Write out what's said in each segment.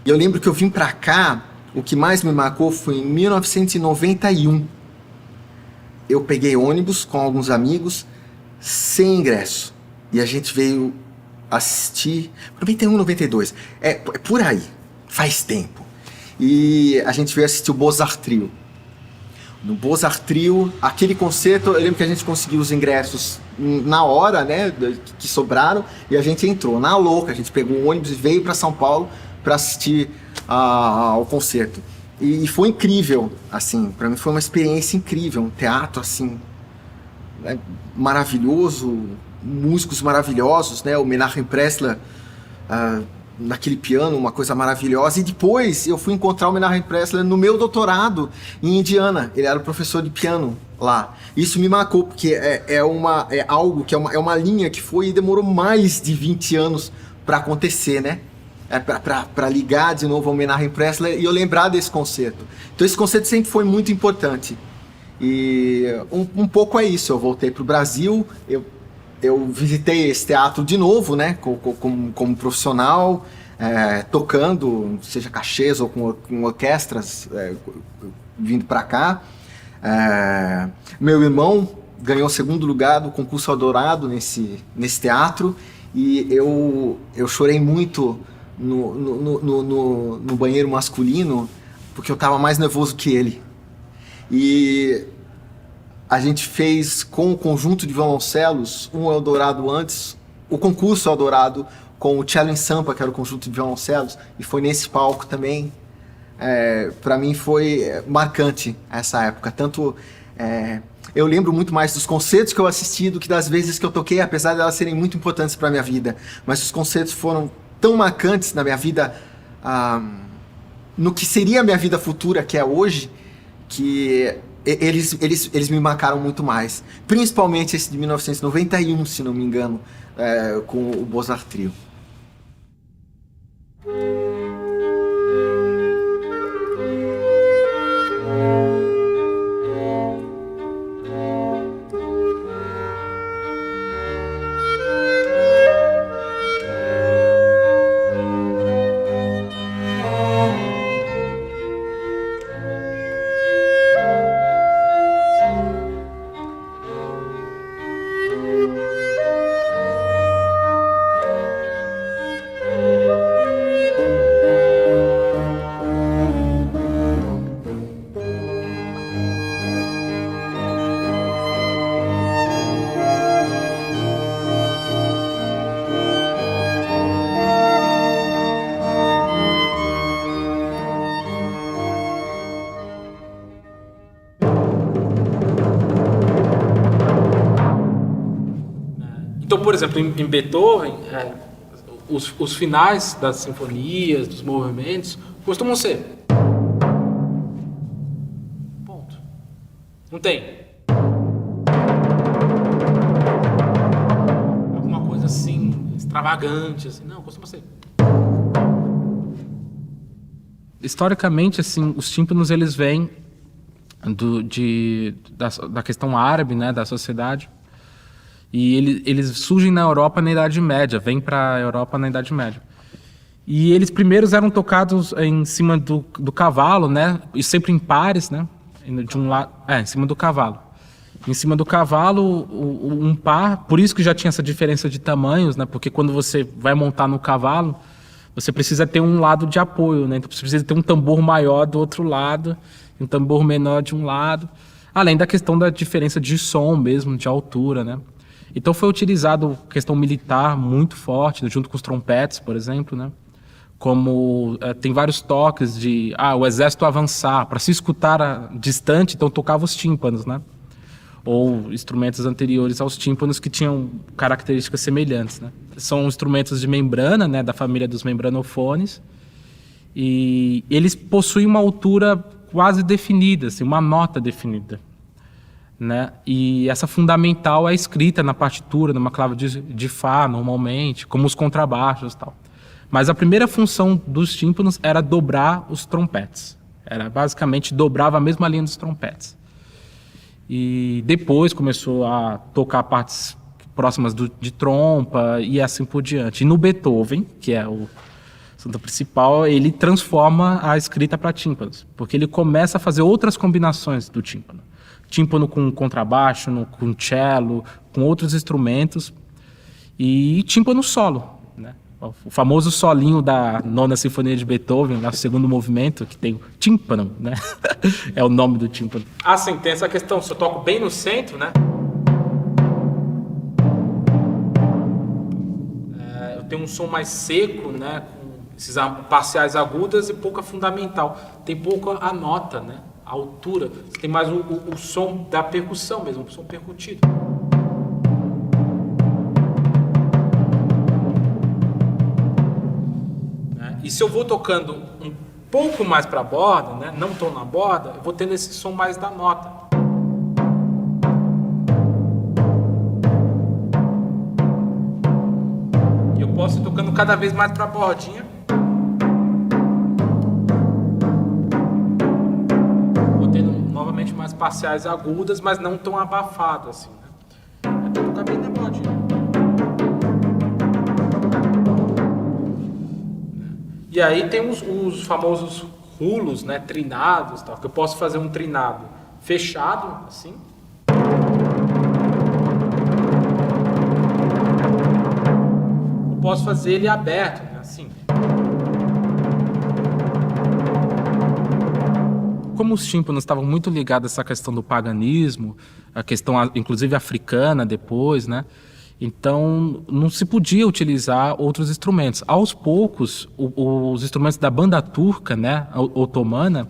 E eu lembro que eu vim pra cá, o que mais me marcou foi em 1991. Eu peguei ônibus com alguns amigos, sem ingresso. E a gente veio assistir... 91, 92. É por aí. Faz tempo. E a gente veio assistir o Beaux-Arts Trio. No Beaux-Arts Trio, aquele concerto, eu lembro que a gente conseguiu os ingressos na hora, né, que sobraram, e a gente entrou na louca, a gente pegou um ônibus e veio para São Paulo para assistir ao concerto. E foi incrível, assim, para mim foi uma experiência incrível, um teatro, assim, né, maravilhoso, músicos maravilhosos, né, o Menachem Pressler, naquele piano, uma coisa maravilhosa. E depois eu fui encontrar o Menachem Pressler no meu doutorado em Indiana. Ele era o professor de piano lá. Isso me marcou, porque é algo que é uma linha que foi e demorou mais de 20 anos para acontecer, né? Para ligar de novo ao Menachem Pressler e eu lembrar desse concerto. Então esse concerto sempre foi muito importante. E um pouco é isso. Eu voltei para o Brasil, eu visitei esse teatro de novo, né, como profissional, tocando, seja cachês ou com orquestras, vindo para cá. Meu irmão ganhou segundo lugar do concurso Eldorado nesse teatro e eu chorei muito no banheiro masculino porque eu estava mais nervoso que ele. E a gente fez com o conjunto de violoncelos um Eldorado antes, o concurso Eldorado com o Cello em Sampa, que era o conjunto de violoncelos, e foi nesse palco também. Para mim foi marcante essa época. Tanto eu lembro muito mais dos concertos que eu assisti do que das vezes que eu toquei, apesar de elas serem muito importantes para minha vida. Mas os concertos foram tão marcantes na minha vida, no que seria a minha vida futura, que é hoje, que eles me marcaram muito mais. Principalmente esse de 1991, se não me engano, com o Beaux-Arts Trio. Então, por exemplo, em Beethoven, os finais das sinfonias, dos movimentos, costumam ser. Ponto. Não tem. Alguma coisa assim, extravagante, assim. Não, costuma ser. Historicamente, assim, os tímpanos, eles vêm da questão árabe, né, da sociedade. E eles surgem na Europa na Idade Média, vêm para a Europa na Idade Média. E eles primeiros eram tocados em cima do cavalo, né? E sempre em pares, né? De um lado, em cima do cavalo. Em cima do cavalo, um par, por isso que já tinha essa diferença de tamanhos, né? Porque quando você vai montar no cavalo, você precisa ter um lado de apoio, né? Então você precisa ter um tambor maior do outro lado, um tambor menor de um lado. Além da questão da diferença de som mesmo, de altura, né? Então foi utilizado questão militar muito forte, junto com os trompetes, por exemplo, né? Como tem vários toques de o exército avançar, para se escutar distante, então tocava os tímpanos, né? Ou instrumentos anteriores aos tímpanos que tinham características semelhantes, né? São instrumentos de membrana, né? Da família dos membranofones, e eles possuem uma altura quase definida, assim, uma nota definida, né? E essa fundamental é escrita na partitura, numa clave de Fá, normalmente, como os contrabaixos e tal. Mas a primeira função dos tímpanos era dobrar os trompetes. Era basicamente dobrava a mesma linha dos trompetes. E depois começou a tocar partes próximas de trompa e assim por diante. E no Beethoven, que é o santo principal, ele transforma a escrita para tímpanos, porque ele começa a fazer outras combinações do tímpano. Tímpano com contrabaixo, com cello, com outros instrumentos, e tímpano solo, né? O famoso solinho da Nona Sinfonia de Beethoven, no segundo movimento, que tem o tímpano, né? É o nome do tímpano. Ah, sim, tem essa questão, se eu toco bem no centro, né? Eu tenho um som mais seco, né? Com esses parciais agudas e pouca fundamental. Tem pouco a nota, né? A altura. Você tem mais o som da percussão mesmo, o som percutido. E se eu vou tocando um pouco mais para a borda, né, não estou na borda, eu vou tendo esse som mais da nota. E eu posso ir tocando cada vez mais para a bordinha. Vou tendo novamente mais parciais agudas, mas não tão abafado assim, né? Até tocar bem na bordinha. E aí tem os famosos rulos, né, trinados, tal, que eu posso fazer um trinado fechado, assim. Eu posso fazer ele aberto, né, assim. Como os tímpanos estavam muito ligados a essa questão do paganismo, a questão inclusive africana depois, né? Então, não se podia utilizar outros instrumentos. Aos poucos, os instrumentos da banda turca, né, otomana,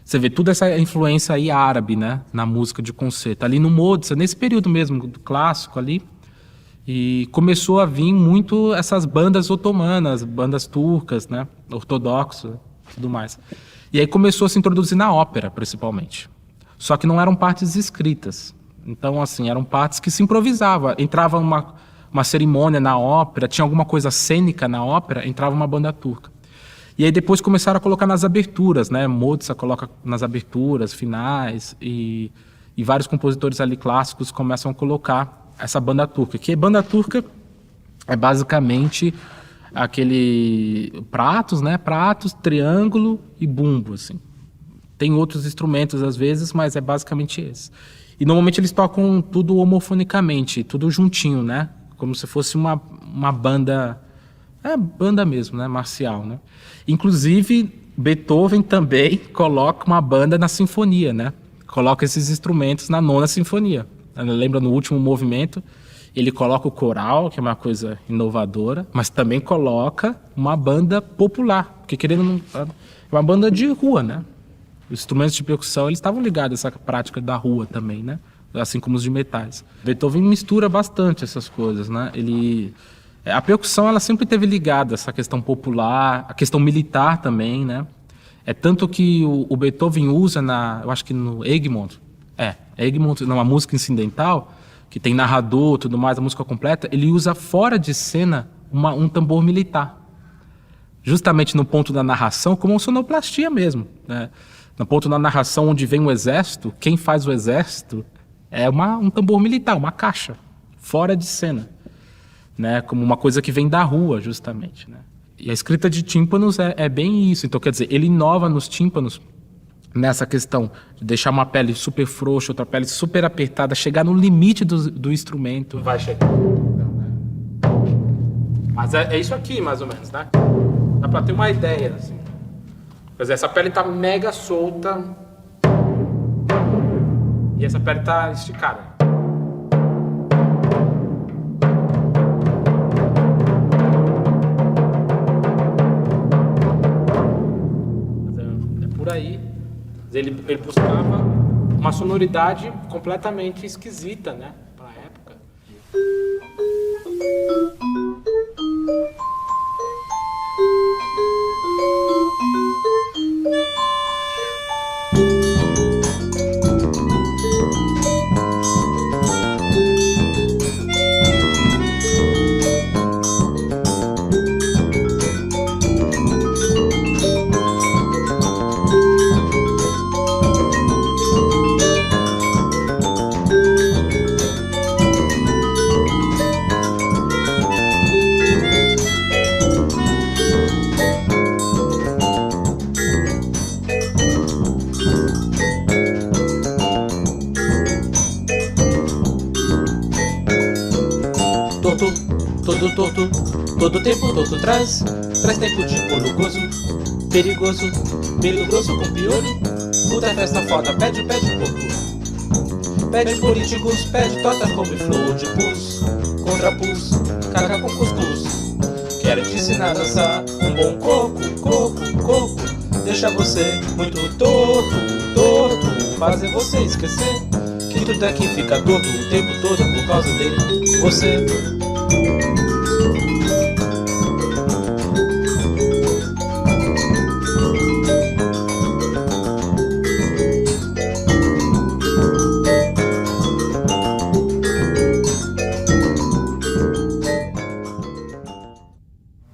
você vê toda essa influência aí árabe, né, na música de concerto. Ali no Mozart, nesse período mesmo, do clássico ali, e começou a vir muito essas bandas otomanas, bandas turcas, né, ortodoxas, tudo mais. E aí começou a se introduzir na ópera, principalmente. Só que não eram partes escritas. Então, assim, eram partes que se improvisava. Entrava uma cerimônia na ópera, tinha alguma coisa cênica na ópera, entrava uma banda turca. E aí depois começaram a colocar nas aberturas, né? Mozart coloca nas aberturas, finais, e vários compositores ali clássicos começam a colocar essa banda turca. Que banda turca é basicamente aquele pratos, né? Pratos, triângulo e bumbo, assim. Tem outros instrumentos às vezes, mas é basicamente esse. E normalmente eles tocam tudo homofonicamente, tudo juntinho, né? Como se fosse uma banda, banda mesmo, né? Marcial, né? Inclusive, Beethoven também coloca uma banda na sinfonia, né? Coloca esses instrumentos na Nona Sinfonia. Lembra, no último movimento, ele coloca o coral, que é uma coisa inovadora, mas também coloca uma banda popular, porque querendo não, é uma banda de rua, né? Os instrumentos de percussão, eles estavam ligados a essa prática da rua também, né? Assim como os de metais. Beethoven mistura bastante essas coisas, né? A percussão, ela sempre teve ligada a essa questão popular, a questão militar também, né? É tanto que o Beethoven usa eu acho que no Egmont, numa música incidental, que tem narrador, tudo mais, a música completa, ele usa fora de cena um tambor militar. Justamente no ponto da narração, como uma sonoplastia mesmo, né? No ponto da narração onde vem o exército, quem faz o exército é um tambor militar, uma caixa, fora de cena, né? Como uma coisa que vem da rua, justamente, né? E a escrita de tímpanos é bem isso. Então, quer dizer, ele inova nos tímpanos nessa questão de deixar uma pele super frouxa, outra pele super apertada, chegar no limite do instrumento. Vai chegar. Mas é isso aqui, mais ou menos, né? Dá pra ter uma ideia, assim. Quer dizer, essa pele tá mega solta e essa pele tá esticada. É por aí. Ele buscava uma sonoridade completamente esquisita, né? Pra época. torto, todo torto, todo tempo torto traz tempo de pôr gozo, perigoso, meio grosso com piolho, puta festa foda, pede porco, pede políticos, pede tota como flor de pus, contra pus, caga com cuscuz, quero te ensinar a dançar um bom coco, deixa você muito torto, fazer você esquecer que tudo aqui fica torto o tempo todo por causa dele, você.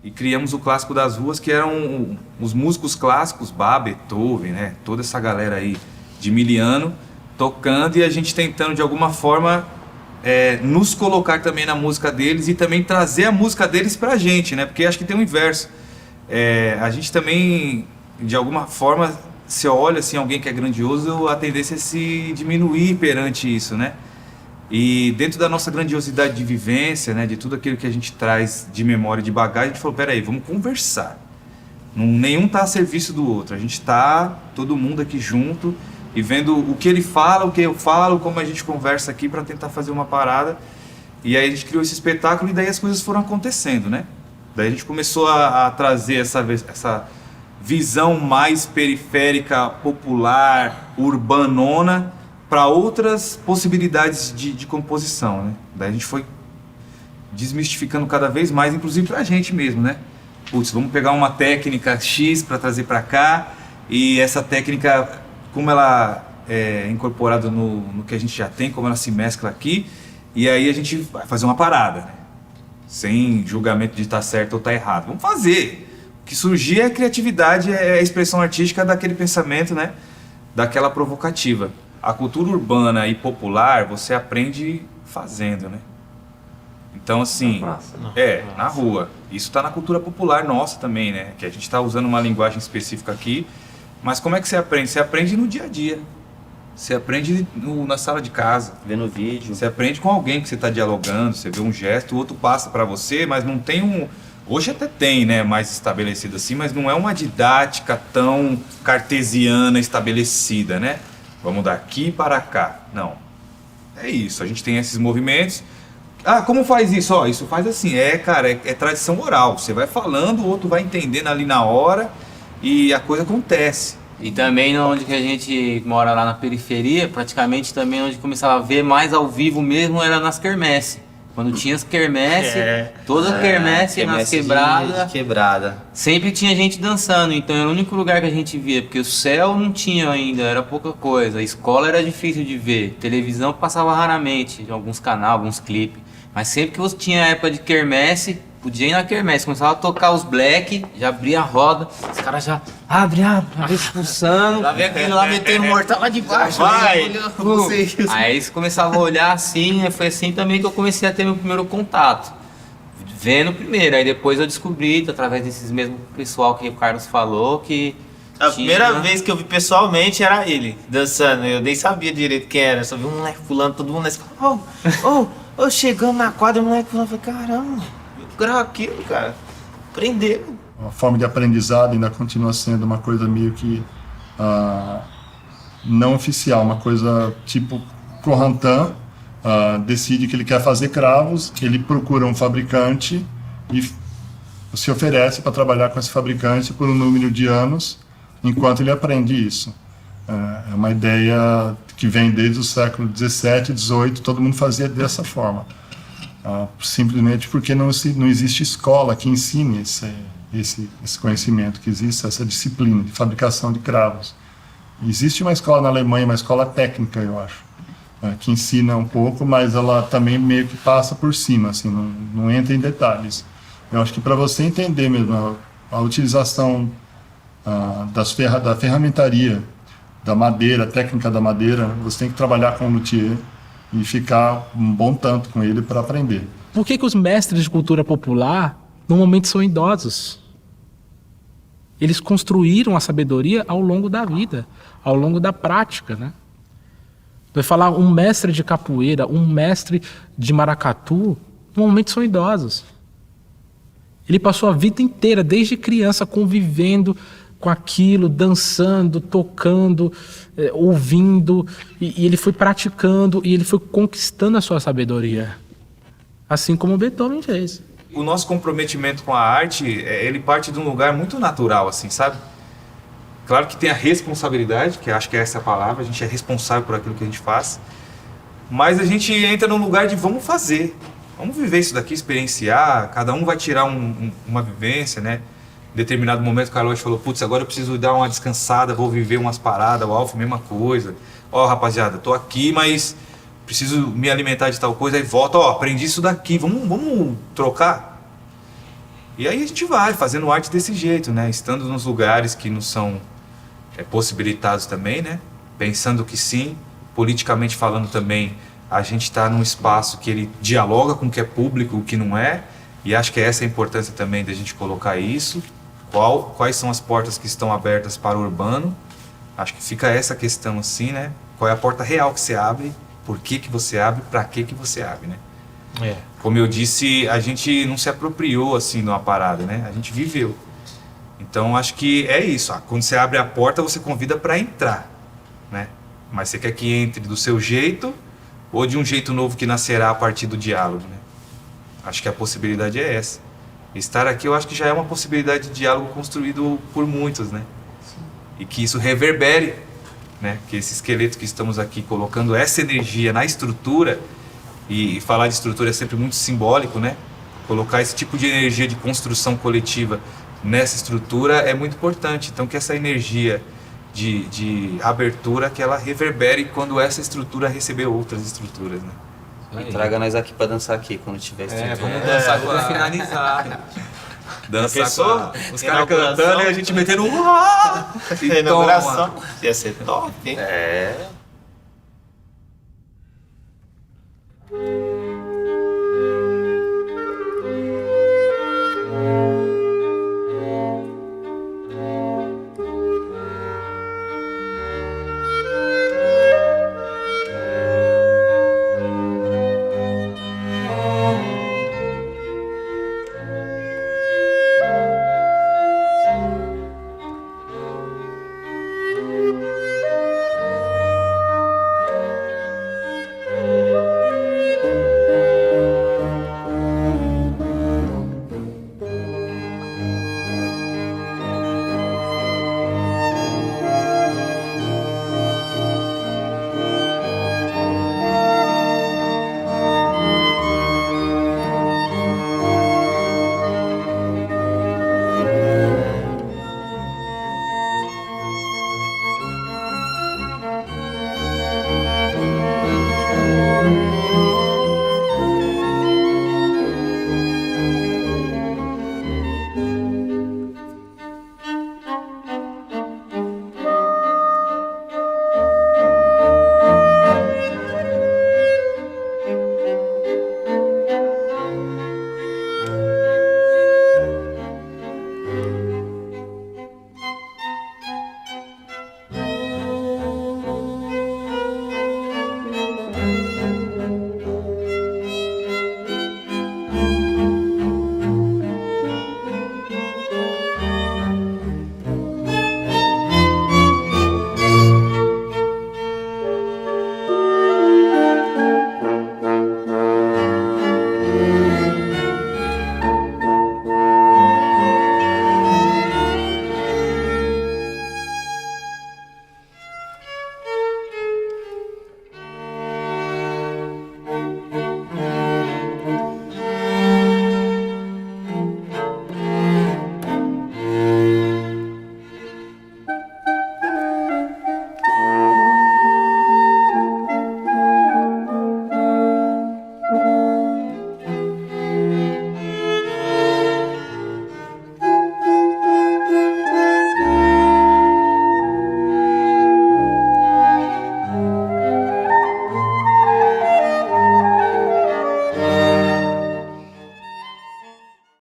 E criamos o Clássico das Ruas, que eram os músicos clássicos, Bach, Beethoven, né? Toda essa galera aí de miliano tocando, e a gente tentando de alguma forma nos colocar também na música deles e também trazer a música deles pra gente, né? Porque acho que tem o inverso. A gente também, de alguma forma, se olha assim, alguém que é grandioso, a tendência é se diminuir perante isso, né? E dentro da nossa grandiosidade de vivência, né, de tudo aquilo que a gente traz de memória e de bagagem, a gente falou, peraí, vamos conversar. Nenhum tá a serviço do outro, a gente tá todo mundo aqui junto e vendo o que ele fala, o que eu falo, como a gente conversa aqui para tentar fazer uma parada. E aí a gente criou esse espetáculo e daí as coisas foram acontecendo, né? Daí a gente começou a trazer essa visão mais periférica, popular, urbanona, para outras possibilidades de composição, né? Daí a gente foi desmistificando cada vez mais, inclusive pra gente mesmo, né? Putz, vamos pegar uma técnica X para trazer para cá, e essa técnica, como ela é incorporada no que a gente já tem, como ela se mescla aqui, e aí a gente vai fazer uma parada, né? Sem julgamento de estar certo ou estar errado. Vamos fazer! O que surgir é a criatividade, é a expressão artística daquele pensamento, né? Daquela provocativa. A cultura urbana e popular, você aprende fazendo, né? Então, assim, na rua. Isso está na cultura popular nossa também, né? Que a gente está usando uma linguagem específica aqui. Mas como é que você aprende? Você aprende no dia a dia. Você aprende na sala de casa. Vendo vídeo. Você aprende com alguém que você está dialogando, você vê um gesto, o outro passa para você, mas não tem um... Hoje até tem, né, mais estabelecido assim, mas não é uma didática tão cartesiana estabelecida, né? Vamos daqui para cá. Não. É isso, a gente tem esses movimentos. Ah, como faz isso? Ó, isso faz assim. Cara, é tradição oral. Você vai falando, o outro vai entendendo ali na hora e a coisa acontece. E também onde que a gente mora lá na periferia, praticamente também onde começava a ver mais ao vivo mesmo era nas quermesse. Quando tinha as quermesse, toda quermesse nas quebrada, sempre tinha gente dançando, então era o único lugar que a gente via, porque o céu não tinha ainda, era pouca coisa, a escola era difícil de ver, televisão passava raramente, de alguns canais, alguns clipes, mas sempre que você tinha época de quermesse, podia ir na quermesse, começava a tocar os black, já abria a roda, os caras já abre, expulsando, lá vem aquele lá metendo mortal lá de baixo, vai! Aí você começava a olhar assim, foi assim também que eu comecei a ter meu primeiro contato, vendo primeiro, aí depois eu descobri, através desses mesmos pessoal que o Carlos falou, que a primeira vez que eu vi pessoalmente era ele, dançando, eu nem sabia direito quem era, só vi um moleque pulando, todo mundo na escola, chegando na quadra, o moleque pulando, eu falei, caramba, grava aquilo, cara. Aprender. A forma de aprendizado ainda continua sendo uma coisa meio que não oficial, uma coisa tipo Corrantan decide que ele quer fazer cravos, ele procura um fabricante e se oferece para trabalhar com esse fabricante por um número de anos enquanto ele aprende isso. É uma ideia que vem desde o século 17, 18, todo mundo fazia dessa forma. Simplesmente porque não existe escola que ensine esse conhecimento, que existe essa disciplina de fabricação de cravos. Existe uma escola na Alemanha, uma escola técnica, eu acho, que ensina um pouco, mas ela também meio que passa por cima, assim, não entra em detalhes. Eu acho que para você entender mesmo a utilização da ferramentaria, da madeira, a técnica da madeira, você tem que trabalhar com o luthier e ficar um bom tanto com ele para aprender. Por que os mestres de cultura popular normalmente são idosos? Eles construíram a sabedoria ao longo da vida, ao longo da prática, né? Vai falar um mestre de capoeira, um mestre de maracatu, normalmente são idosos. Ele passou a vida inteira, desde criança, convivendo com aquilo, dançando, tocando, ouvindo, e ele foi praticando, e ele foi conquistando a sua sabedoria. Assim como Beethoven fez. O nosso comprometimento com a arte, ele parte de um lugar muito natural, assim, sabe? Claro que tem a responsabilidade, que acho que essa é a palavra, a gente é responsável por aquilo que a gente faz, mas a gente entra num lugar de vamos fazer, vamos viver isso daqui, experienciar, cada um vai tirar uma vivência, né? Em determinado momento o Carlos falou, putz, agora eu preciso dar uma descansada, vou viver umas paradas, o Alfa, mesma coisa. Ó, rapaziada, tô aqui, mas preciso me alimentar de tal coisa, aí volta, ó, aprendi isso daqui, vamos trocar? E aí a gente vai fazendo arte desse jeito, né? Estando nos lugares que nos são possibilitados também, né? Pensando que sim, politicamente falando também, a gente está num espaço que ele dialoga com o que é público, o que não é, e acho que essa é a importância também da gente colocar isso. Quais são as portas que estão abertas para o urbano? Acho que fica essa questão assim, né? Qual é a porta real que você abre, por que você abre, para que você abre, né? Como eu disse, a gente não se apropriou assim de uma parada, né? A gente viveu. Então acho que é isso. Quando você abre a porta, você convida para entrar, né? Mas você quer que entre do seu jeito ou de um jeito novo que nascerá a partir do diálogo, né? Acho que a possibilidade é essa. Estar aqui eu acho que já é uma possibilidade de diálogo construído por muitos, né? Sim. E que isso reverbere, né? Que esse esqueleto que estamos aqui colocando essa energia na estrutura, e falar de estrutura é sempre muito simbólico, né? Colocar esse tipo de energia de construção coletiva nessa estrutura é muito importante. Então que essa energia de abertura, que ela reverbere quando essa estrutura receber outras estruturas, né? E traga nós aqui pra dançar aqui, quando tiver estrutura. Vamos dançar pra finalizar. Dançar com os caras cantando e a gente metendo um... Inauguração. Ia ser top, hein?